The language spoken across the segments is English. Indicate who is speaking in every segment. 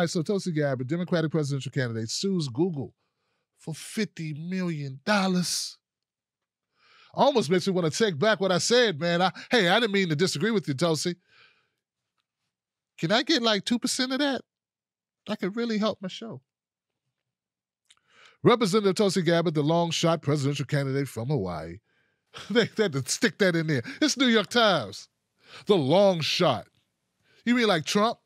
Speaker 1: All right, so Tulsi Gabbard, Democratic presidential candidate, sues Google for $50 million. Almost makes me want to take back what I said, man. I didn't mean to disagree with you, Tulsi. Can I get like 2% of that? That could really help my show. Representative Tulsi Gabbard, the long shot presidential candidate from Hawaii. They had to stick that in there. It's New York Times. The long shot. You mean like Trump?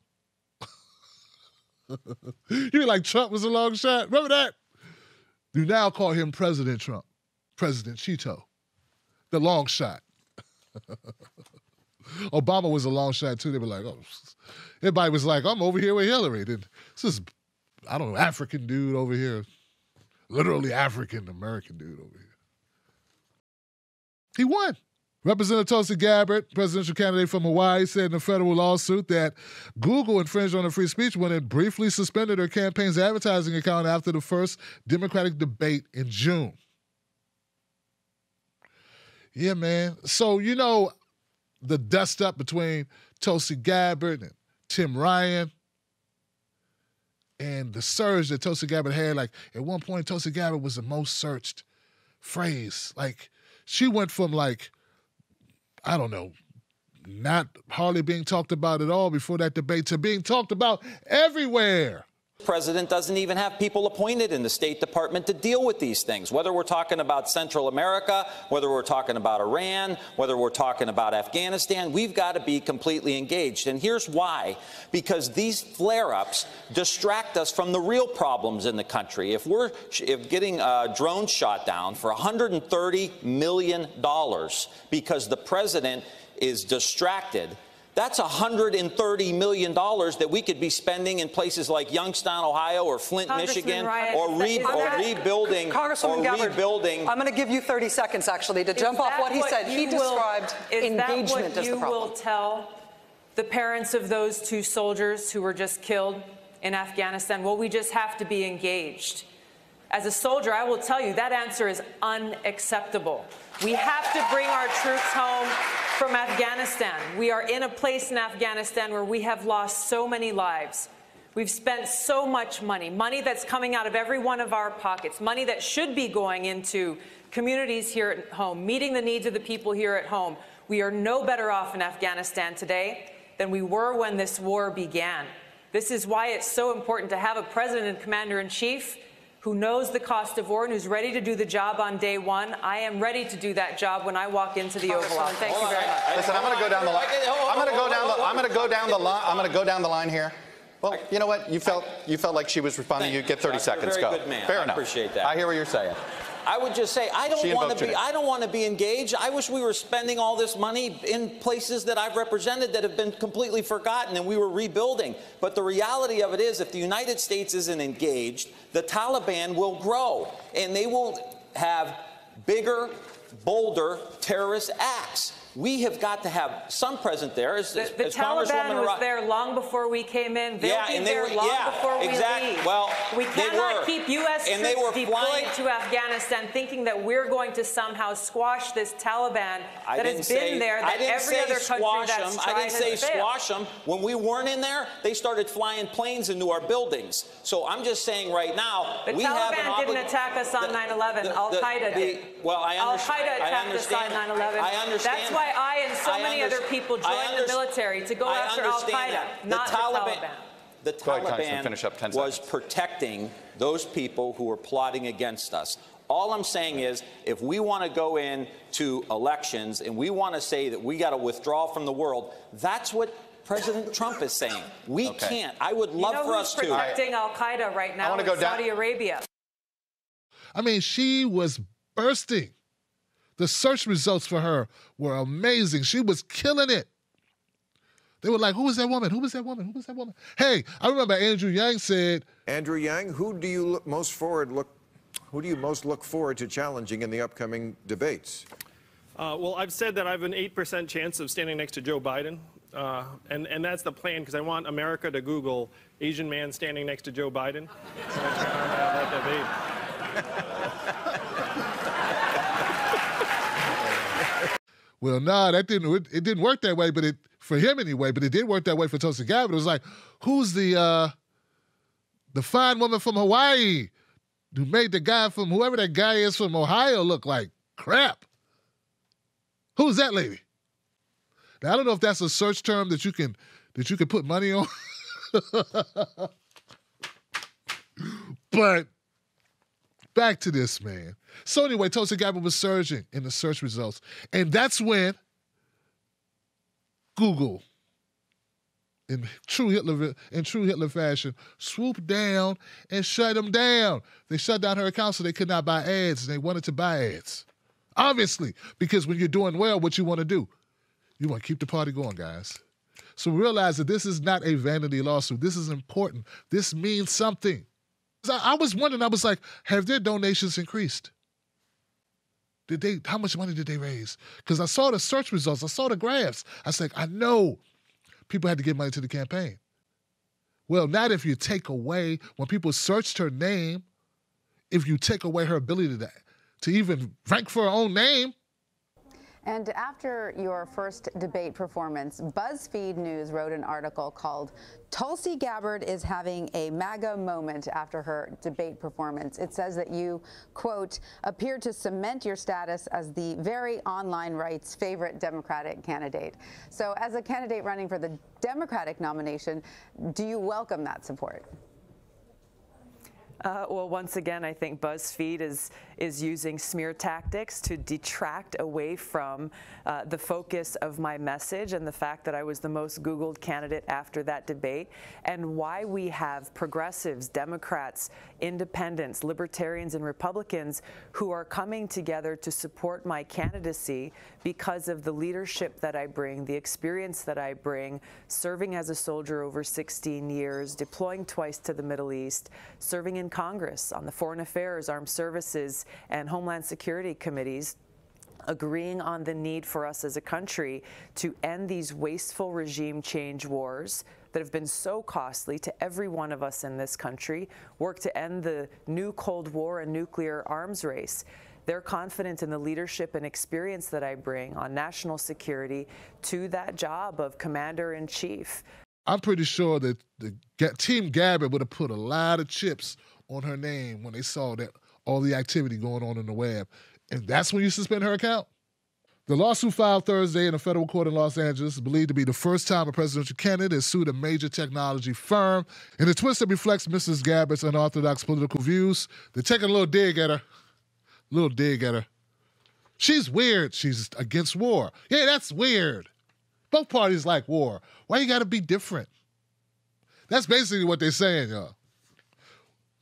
Speaker 1: You mean like Trump was a long shot? Remember that? You now call him President Trump. President Cheeto. The long shot. Obama was a long shot too. They were like, oh, everybody was like, I'm over here with Hillary. Then this is, I don't know, African dude over here. Literally African-American dude over here. He won. Representative Tulsi Gabbard, presidential candidate from Hawaii, said in a federal lawsuit that Google infringed on her free speech when it briefly suspended her campaign's advertising account after the first Democratic debate in June. Yeah, man. So, you know, the dust-up between Tulsi Gabbard and Tim Ryan and the surge that Tulsi Gabbard had, like, at one point, Tulsi Gabbard was the most searched phrase. Like, she went from, like, I don't know, not hardly being talked about at all before that debate to being talked about everywhere.
Speaker 2: The president doesn't even have people appointed in the State Department to deal with these things, whether we're talking about Central America, whether we're talking about Iran, whether we're talking about Afghanistan. We've got to be completely engaged. And here's why. Because these flare-ups distract us from the real problems in the country. If getting drones shot down for $130 million because the president is distracted, that's $130 million that we could be spending in places like Youngstown, Ohio, or Flint, Michigan, or rebuilding.
Speaker 3: Congresswoman Gabbard, I'm going to give you 30 seconds, actually, to jump off what he said. He described engagement as the problem. Is that what you will tell the parents of those 2 soldiers who were just killed in Afghanistan? Well, we just have to be engaged. As a soldier, I will tell you that answer is unacceptable. We have to bring our troops home from Afghanistan. We are in a place in Afghanistan where we have lost so many lives. We've spent so much money, money that's coming out of every one of our pockets, money that should be going into communities here at home, meeting the needs of the people here at home. We are no better off in Afghanistan today than we were when this war began. This is why it's so important to have a president and commander-in-chief who knows the cost of war and who's ready to do the job on day one. I am ready to do that job when I walk into the Oval Office. Thank you very much.
Speaker 4: Listen, I'm going to go down the line. I'm going to go down the line here. Well, you know what? You felt like she was responding. You get 30 seconds. Go.
Speaker 2: Good man.
Speaker 4: Fair enough.
Speaker 2: I appreciate that.
Speaker 4: I hear what you're saying.
Speaker 2: I would just say I don't want to be engaged. I wish we were spending all this money in places that I've represented that have been completely forgotten and we were rebuilding. But the reality of it is, if the United States isn't engaged, the Taliban will grow and they will have bigger, bolder terrorist acts. We have got to have some present there. The
Speaker 3: Taliban was there long before we came in. They'll be there long before we leave.
Speaker 2: Well,
Speaker 3: we cannot keep U.S. troops deployed to Afghanistan thinking that we're going to somehow squash this Taliban that has been there, that every other country that's tried has failed.
Speaker 2: I didn't say squash them. When we weren't in there, they started flying planes into our buildings. So I'm just saying right now,
Speaker 3: the Taliban didn't attack us on 9/11. Al-Qaeda did.
Speaker 2: Well, I understand.
Speaker 3: Al-Qaeda attacked us on 9/11.
Speaker 2: I understand.
Speaker 3: That's why I and so many other people joined the military to go after Al-Qaeda, not the Taliban.
Speaker 2: The Taliban was protecting those people who were plotting against us. All I'm saying is, if we want to go into elections and we want to say that we got to withdraw from the world, that's what President Trump is saying. We can't. I would love for us to.
Speaker 3: Protecting Al-Qaeda right now in Saudi Arabia.
Speaker 1: I mean, she was bursting. The search results for her were amazing. She was killing it. They were like, who is that woman? Who is that woman? Who is that woman? Hey, I remember Andrew Yang said,
Speaker 5: Andrew Yang, who do you most look forward to challenging in the upcoming debates?
Speaker 6: Well, I've said that I have an 8% chance of standing next to Joe Biden. And that's the plan, because I want America to Google Asian man standing next to Joe Biden.
Speaker 1: Well, no, it didn't work that way, but for him anyway, but it did work that way for Tulsi Gabbard. It was like, who's the The fine woman from Hawaii who made the guy from whoever that guy is from Ohio look like crap. Who's that lady? Now, I don't know if that's a search term that you can put money on. But back to this, man. So anyway, Tulsi Gabbard was surging in the search results. And that's when Google, in true Hitler fashion, swooped down and shut them down. They shut down her account so they could not buy ads, and they wanted to buy ads. Obviously, because when you're doing well, what you want to do? You want to keep the party going, guys. So realize that this is not a vanity lawsuit. This is important. This means something. I was wondering, I was like, have their donations increased? How much money did they raise? Because I saw the search results. I saw the graphs. I was like, I know people had to give money to the campaign. Well, not if you take away, when people searched her name, if you take away her ability to even rank for her own name.
Speaker 7: And after your first debate performance, BuzzFeed News wrote an article called "Tulsi Gabbard is having a MAGA moment after her debate performance." It says that you, quote, appear to cement your status as the very online right's favorite Democratic candidate. So as a candidate running for the Democratic nomination, do you welcome that support?
Speaker 3: Well, once again, I think BuzzFeed is using smear tactics to detract away from the focus of my message and the fact that I was the most Googled candidate after that debate, and why we have progressives, Democrats, independents, libertarians, and Republicans who are coming together to support my candidacy because of the leadership that I bring, the experience that I bring, serving as a soldier over 16 years, deploying twice to the Middle East, serving in Congress on the Foreign Affairs, Armed Services, and Homeland Security committees, agreeing on the need for us as a country to end these wasteful regime change wars that have been so costly to every one of us in this country, work to end the new Cold War and nuclear arms race. They're confident in the leadership and experience that I bring on national security to that job of commander-in-chief.
Speaker 1: I'm pretty sure that the Team Gabbard would have put a lot of chips on her name when they saw that all the activity going on in the web. And that's when you suspend her account? The lawsuit filed Thursday in a federal court in Los Angeles is believed to be the first time a presidential candidate has sued a major technology firm. In a twist that reflects Mrs. Gabbard's unorthodox political views, they're taking a little dig at her. She's weird. She's against war. Yeah, that's weird. Both parties like war. Why you gotta be different? That's basically what they're saying, y'all.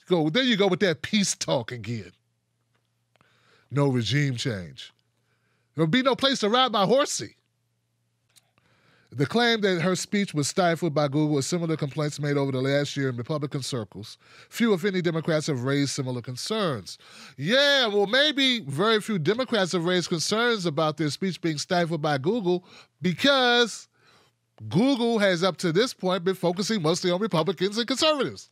Speaker 1: There you go with that peace talk again. No regime change. There'll be no place to ride my horsey. The claim that her speech was stifled by Google is similar to complaints made over the last year in Republican circles. Few, if any, Democrats have raised similar concerns. Yeah, well, maybe very few Democrats have raised concerns about their speech being stifled by Google because Google has, up to this point, been focusing mostly on Republicans and conservatives.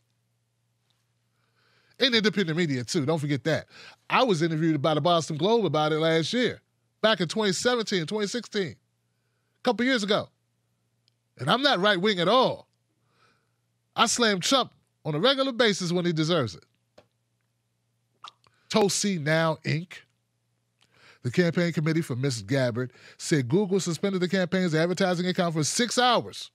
Speaker 1: And independent media, too. Don't forget that. I was interviewed by the Boston Globe about it last year, back in 2017, 2016, a couple years ago. And I'm not right-wing at all. I slam Trump on a regular basis when he deserves it. Tulsi Now, Inc., the campaign committee for Ms. Gabbard, said Google suspended the campaign's advertising account for 6 hours.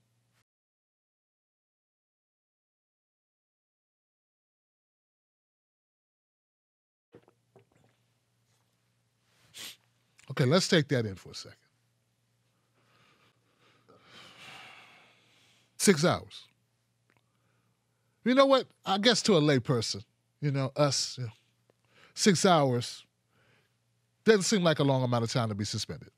Speaker 1: Okay, let's take that in for a second. 6 hours. You know what? I guess to a lay person, us, 6 hours doesn't seem like a long amount of time to be suspended.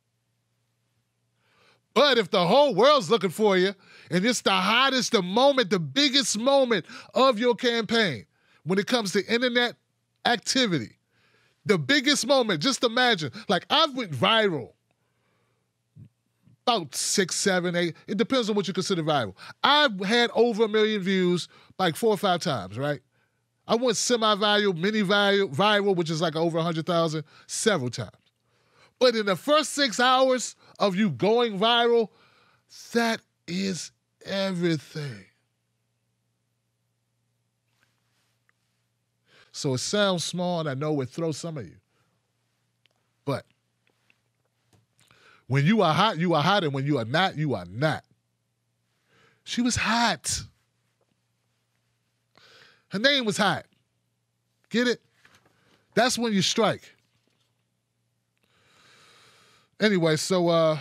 Speaker 1: But if the whole world's looking for you, and it's the hottest, the moment, the biggest moment of your campaign when it comes to internet activity, the biggest moment, just imagine. Like, I've went viral about 6, 7, 8. It depends on what you consider viral. I've had over 1 million views like 4 or 5 times, right? I went semi-viral, mini-viral, which is like over 100,000, several times. But in the first 6 hours of you going viral, that is everything. So it sounds small, and I know it throws some of you. But when you are hot, you are hot, and when you are not, you are not. She was hot. Her name was hot. Get it? That's when you strike. Anyway, so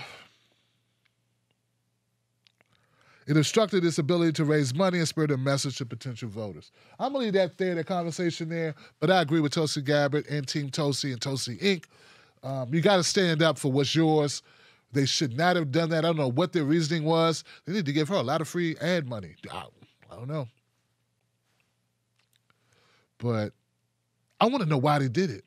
Speaker 1: it obstructed its ability to raise money and spread a message to potential voters. I'm going to leave that there, that conversation there, but I agree with Tulsi Gabbard and Team Tulsi and Tulsi Inc. You got to stand up for what's yours. They should not have done that. I don't know what their reasoning was. They need to give her a lot of free ad money. I don't know. But I want to know why they did it.